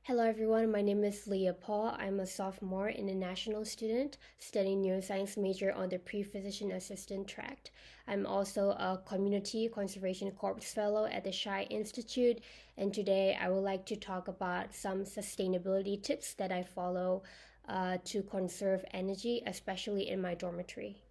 Hello everyone, my name is Leah Paul. I'm a sophomore international student studying neuroscience major on the pre-physician assistant track. I'm also a Community Conservation Corps fellow at the Shy Institute, and today I would like to talk about some sustainability tips that I follow to conserve energy, especially in my dormitory.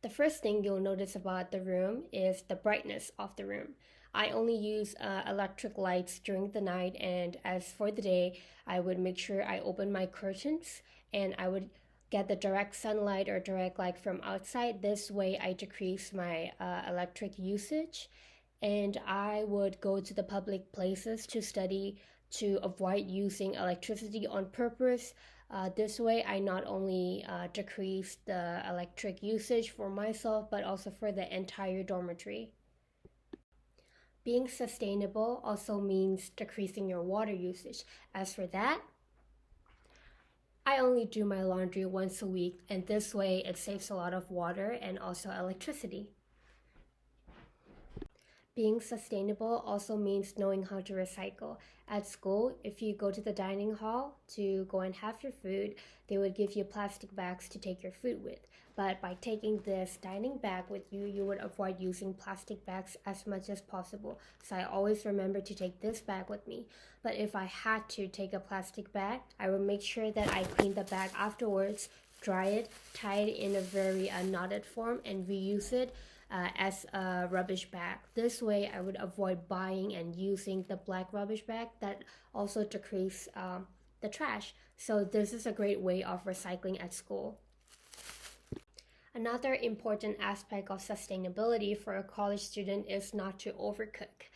The first thing you'll notice about the room is the brightness of the room. I only use electric lights during the night, and as for the day, I would make sure I open my curtains and I would get the direct sunlight or direct light from outside. This way, I decrease my electric usage, and I would go to the public places to study to avoid using electricity on purpose. This way, I not only decrease the electric usage for myself, but also for the entire dormitory. Being sustainable also means decreasing your water usage. As for that, I only do my laundry once a week, and this way it saves a lot of water and also electricity. Being sustainable also means knowing how to recycle. At school, if you go to the dining hall to go and have your food, they would give you plastic bags to take your food with. But by taking this dining bag with you, you would avoid using plastic bags as much as possible. So I always remember to take this bag with me. But if I had to take a plastic bag, I would make sure that I clean the bag afterwards, dry it, tie it in a very knotted form, and reuse it as a rubbish bag. This way, I would avoid buying and using the black rubbish bag that also decrease the trash. So this is a great way of recycling at school. Another important aspect of sustainability for a college student is not to overcook.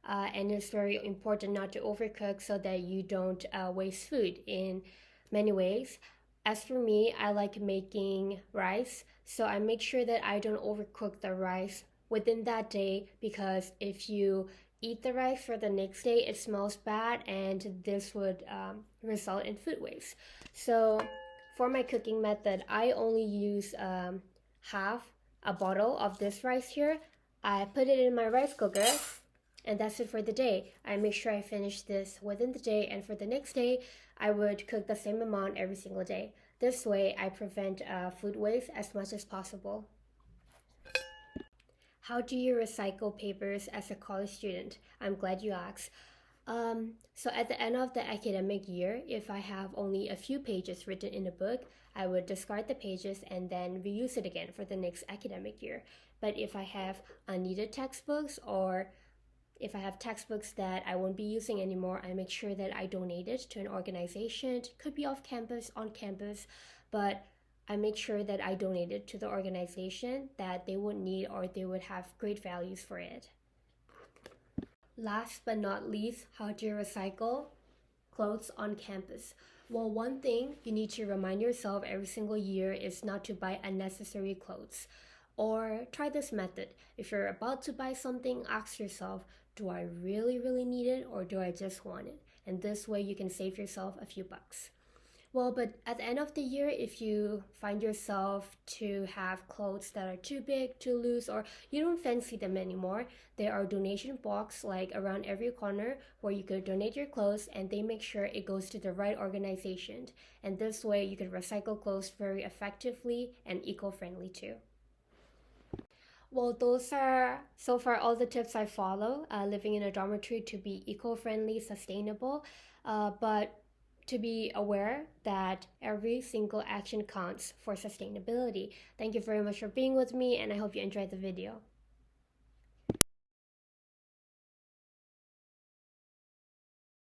And it's very important not to overcook so that you don't waste food in many ways. As for me, I like making rice, so I make sure that I don't overcook the rice within that day, because if you eat the rice for the next day, it smells bad and this would result in food waste. So for my cooking method, I only use half a bottle of this rice here. I put it in my rice cooker, and that's it for the day. I make sure I finish this within the day, and for the next day, I would cook the same amount every single day. This way, I prevent food waste as much as possible. How do you recycle papers as a college student? I'm glad you asked. So at the end of the academic year, if I have only a few pages written in a book, I would discard the pages and then reuse it again for the next academic year. But if I have unneeded textbooks, or if I have textbooks that I won't be using anymore, I make sure that I donate it to an organization. It could be off campus, on campus, but I make sure that I donate it to the organization that they would need or they would have great values for it. Last but not least, how do you recycle clothes on campus? Well, one thing you need to remind yourself every single year is not to buy unnecessary clothes. Or try this method. If you're about to buy something, ask yourself, do I really need it, or do I just want it? And this way you can save yourself a few bucks. Well, but at the end of the year, if you find yourself to have clothes that are too big, too loose, or you don't fancy them anymore, there are donation boxes like around every corner where you could donate your clothes, and they make sure it goes to the right organization. And this way you can recycle clothes very effectively and eco-friendly too. Well, those are so far all the tips I follow living in a dormitory to be eco-friendly, sustainable, but to be aware that every single action counts for sustainability. Thank you very much for being with me, and I hope you enjoyed the video.